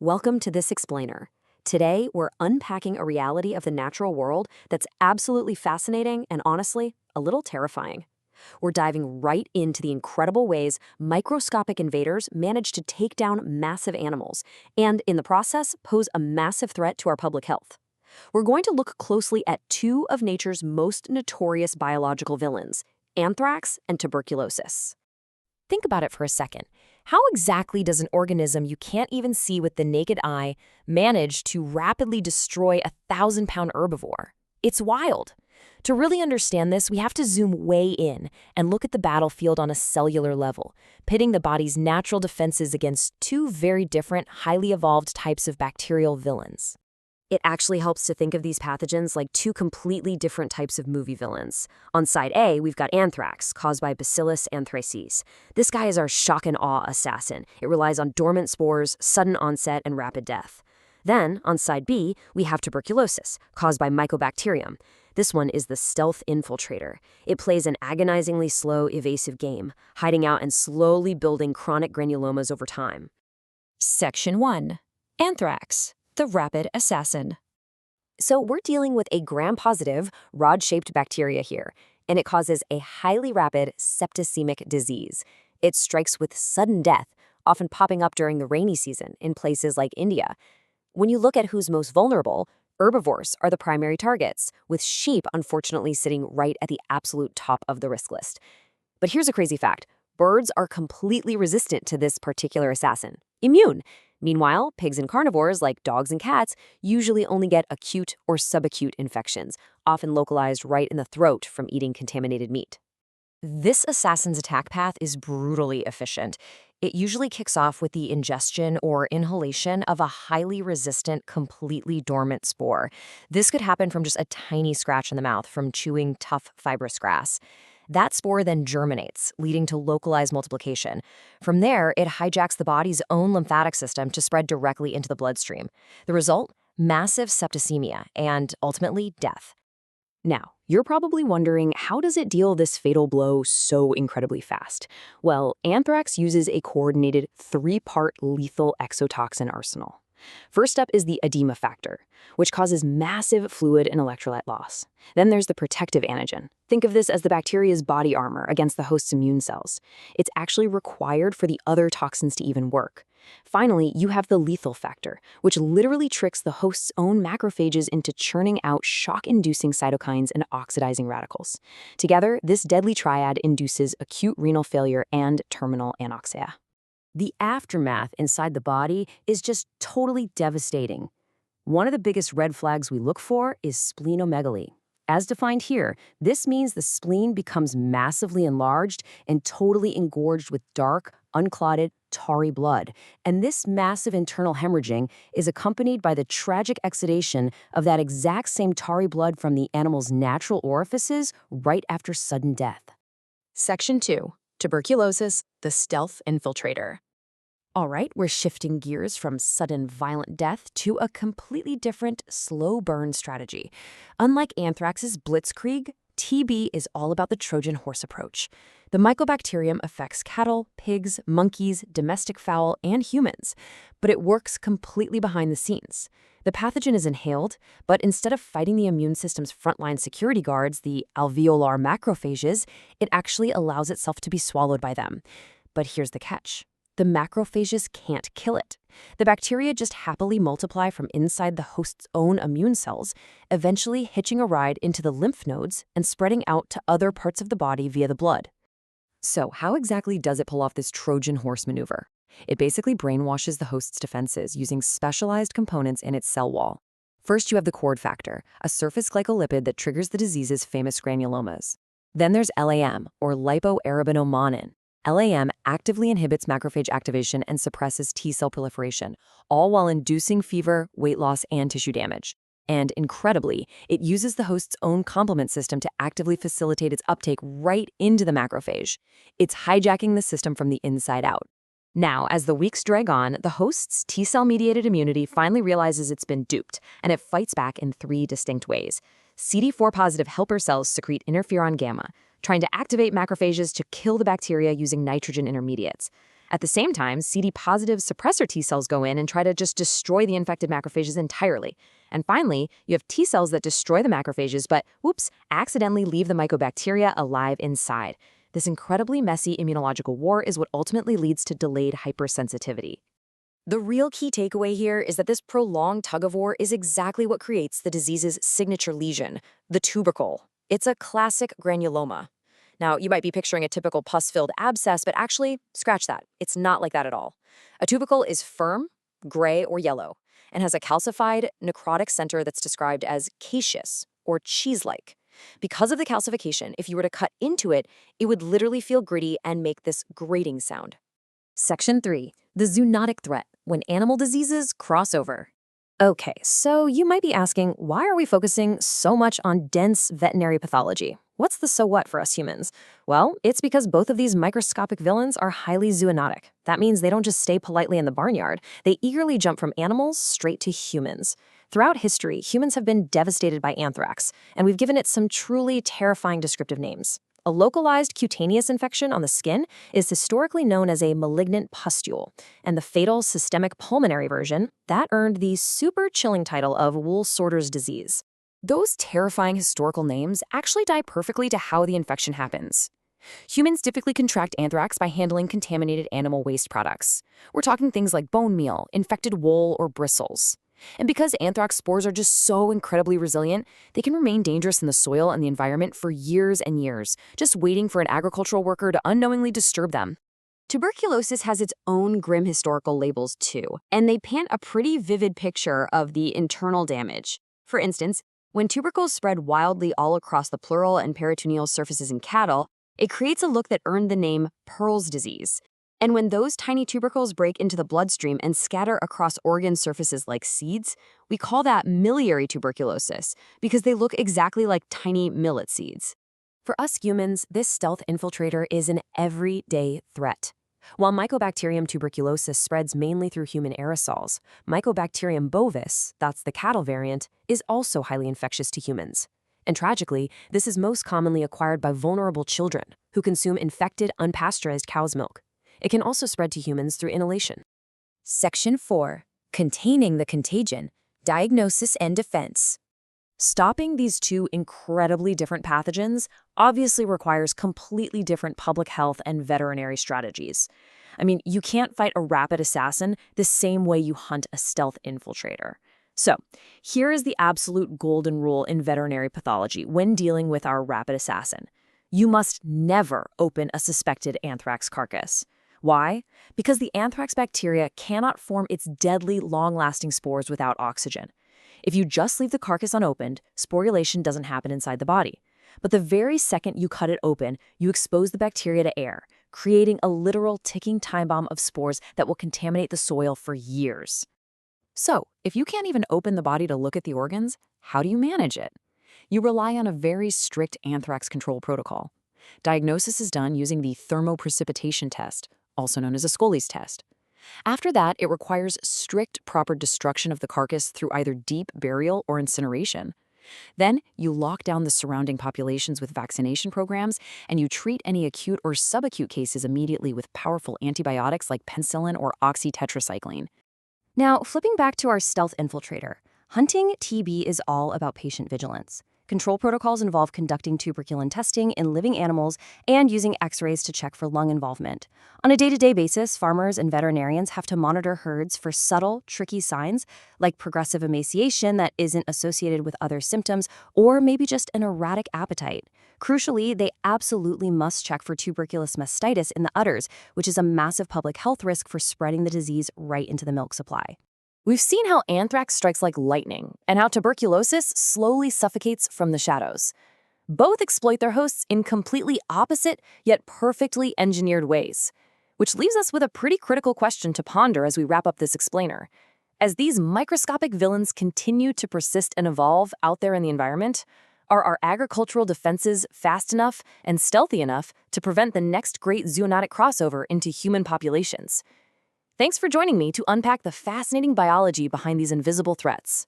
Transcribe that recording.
Welcome to This Explainer. Today, we're unpacking a reality of the natural world that's absolutely fascinating and honestly, a little terrifying. We're diving right into the incredible ways microscopic invaders manage to take down massive animals and, in the process, pose a massive threat to our public health. We're going to look closely at two of nature's most notorious biological villains, anthrax and tuberculosis. Think about it for a second. How exactly does an organism you can't even see with the naked eye manage to rapidly destroy a 1,000-pound herbivore? It's wild. To really understand this, we have to zoom way in and look at the battlefield on a cellular level, pitting the body's natural defenses against two very different, highly evolved types of bacterial villains. It actually helps to think of these pathogens like two completely different types of movie villains. On side A, we've got anthrax, caused by Bacillus anthracis. This guy is our shock and awe assassin. It relies on dormant spores, sudden onset, and rapid death. Then, on side B, we have tuberculosis, caused by Mycobacterium. This one is the stealth infiltrator. It plays an agonizingly slow, evasive game, hiding out and slowly building chronic granulomas over time. Section 1. Anthrax, the rapid assassin. So we're dealing with a gram-positive, rod-shaped bacteria here, and it causes a highly rapid septicemic disease. It strikes with sudden death, often popping up during the rainy season in places like India. When you look at who's most vulnerable, herbivores are the primary targets, with sheep unfortunately sitting right at the absolute top of the risk list. But here's a crazy fact. Birds are completely resistant to this particular assassin. Immune. Meanwhile, pigs and carnivores, like dogs and cats, usually only get acute or subacute infections, often localized right in the throat from eating contaminated meat. This assassin's attack path is brutally efficient. It usually kicks off with the ingestion or inhalation of a highly resistant, completely dormant spore. This could happen from just a tiny scratch in the mouth from chewing tough, fibrous grass. That spore then germinates, leading to localized multiplication. From there, it hijacks the body's own lymphatic system to spread directly into the bloodstream. The result? Massive septicemia and, ultimately, death. Now, you're probably wondering, how does it deal this fatal blow so incredibly fast? Well, anthrax uses a coordinated three-part lethal exotoxin arsenal. First up is the edema factor, which causes massive fluid and electrolyte loss. Then there's the protective antigen. Think of this as the bacteria's body armor against the host's immune cells. It's actually required for the other toxins to even work. Finally, you have the lethal factor, which literally tricks the host's own macrophages into churning out shock-inducing cytokines and oxidizing radicals. Together, this deadly triad induces acute renal failure and terminal anoxia. The aftermath inside the body is just totally devastating. One of the biggest red flags we look for is splenomegaly. As defined here, this means the spleen becomes massively enlarged and totally engorged with dark, unclotted, tarry blood. And this massive internal hemorrhaging is accompanied by the tragic exudation of that exact same tarry blood from the animal's natural orifices right after sudden death. Section 2. Tuberculosis, the stealth infiltrator. All right, we're shifting gears from sudden violent death to a completely different slow burn strategy. Unlike anthrax's blitzkrieg, TB is all about the Trojan horse approach. The mycobacterium affects cattle, pigs, monkeys, domestic fowl, and humans, but it works completely behind the scenes. The pathogen is inhaled, but instead of fighting the immune system's frontline security guards, the alveolar macrophages, it actually allows itself to be swallowed by them. But here's the catch. The macrophages can't kill it. The bacteria just happily multiply from inside the host's own immune cells, eventually hitching a ride into the lymph nodes and spreading out to other parts of the body via the blood. So how exactly does it pull off this Trojan horse maneuver? It basically brainwashes the host's defenses using specialized components in its cell wall. First, you have the cord factor, a surface glycolipid that triggers the disease's famous granulomas. Then there's LAM, or lipoarabinomannan. LAM actively inhibits macrophage activation and suppresses T-cell proliferation, all while inducing fever, weight loss, and tissue damage. And incredibly, it uses the host's own complement system to actively facilitate its uptake right into the macrophage. It's hijacking the system from the inside out. Now, as the weeks drag on, the host's T-cell-mediated immunity finally realizes it's been duped, and it fights back in three distinct ways. CD4-positive helper cells secrete interferon gamma, trying to activate macrophages to kill the bacteria using nitrogen intermediates. At the same time, CD-positive suppressor T cells go in and try to just destroy the infected macrophages entirely. And finally, you have T cells that destroy the macrophages but, whoops, accidentally leave the mycobacteria alive inside. This incredibly messy immunological war is what ultimately leads to delayed hypersensitivity. The real key takeaway here is that this prolonged tug-of-war is exactly what creates the disease's signature lesion, the tubercle. It's a classic granuloma. Now, you might be picturing a typical pus-filled abscess, but actually, scratch that. It's not like that at all. A tubercle is firm, gray, or yellow, and has a calcified, necrotic center that's described as caseous, or cheese-like. Because of the calcification, if you were to cut into it, it would literally feel gritty and make this grating sound. Section 3. The zoonotic threat, when animal diseases cross over. Okay, so you might be asking, why are we focusing so much on dense veterinary pathology? What's the so what for us humans? Well, it's because both of these microscopic villains are highly zoonotic. That means they don't just stay politely in the barnyard. They eagerly jump from animals straight to humans. Throughout history, humans have been devastated by anthrax, and we've given it some truly terrifying descriptive names. A localized cutaneous infection on the skin is historically known as a malignant pustule, and the fatal systemic pulmonary version, that earned the super chilling title of wool sorter's disease. Those terrifying historical names actually tie perfectly to how the infection happens. Humans typically contract anthrax by handling contaminated animal waste products. We're talking things like bone meal, infected wool, or bristles. And because anthrax spores are just so incredibly resilient, they can remain dangerous in the soil and the environment for years and years, just waiting for an agricultural worker to unknowingly disturb them. Tuberculosis has its own grim historical labels too, and they paint a pretty vivid picture of the internal damage. For instance, when tubercles spread wildly all across the pleural and peritoneal surfaces in cattle, it creates a look that earned the name Pearl's disease. And when those tiny tubercles break into the bloodstream and scatter across organ surfaces like seeds, we call that miliary tuberculosis because they look exactly like tiny millet seeds. For us humans, this stealth infiltrator is an everyday threat. While Mycobacterium tuberculosis spreads mainly through human aerosols, Mycobacterium bovis, that's the cattle variant, is also highly infectious to humans. And tragically, this is most commonly acquired by vulnerable children who consume infected, unpasteurized cow's milk. It can also spread to humans through inhalation. Section 4. Containing the contagion, diagnosis and defense. Stopping these two incredibly different pathogens obviously requires completely different public health and veterinary strategies. I mean, you can't fight a rapid assassin the same way you hunt a stealth infiltrator. So, here is the absolute golden rule in veterinary pathology when dealing with our rapid assassin. You must never open a suspected anthrax carcass. Why? Because the anthrax bacteria cannot form its deadly, long-lasting spores without oxygen. If you just leave the carcass unopened, sporulation doesn't happen inside the body. But the very second you cut it open, you expose the bacteria to air, creating a literal ticking time bomb of spores that will contaminate the soil for years. So, if you can't even open the body to look at the organs, how do you manage it? You rely on a very strict anthrax control protocol. Diagnosis is done using the thermoprecipitation test, also known as a Scully's test. After that, it requires strict proper destruction of the carcass through either deep burial or incineration. Then, you lock down the surrounding populations with vaccination programs, and you treat any acute or subacute cases immediately with powerful antibiotics like penicillin or oxytetracycline. Now, flipping back to our stealth infiltrator, hunting TB is all about patient vigilance. Control protocols involve conducting tuberculin testing in living animals and using X-rays to check for lung involvement. On a day-to-day basis, farmers and veterinarians have to monitor herds for subtle, tricky signs like progressive emaciation that isn't associated with other symptoms or maybe just an erratic appetite. Crucially, they absolutely must check for tuberculous mastitis in the udders, which is a massive public health risk for spreading the disease right into the milk supply. We've seen how anthrax strikes like lightning and how tuberculosis slowly suffocates from the shadows. Both exploit their hosts in completely opposite yet perfectly engineered ways, which leaves us with a pretty critical question to ponder as we wrap up this explainer. As these microscopic villains continue to persist and evolve out there in the environment, are our agricultural defenses fast enough and stealthy enough to prevent the next great zoonotic crossover into human populations? Thanks for joining me to unpack the fascinating biology behind these invisible threats.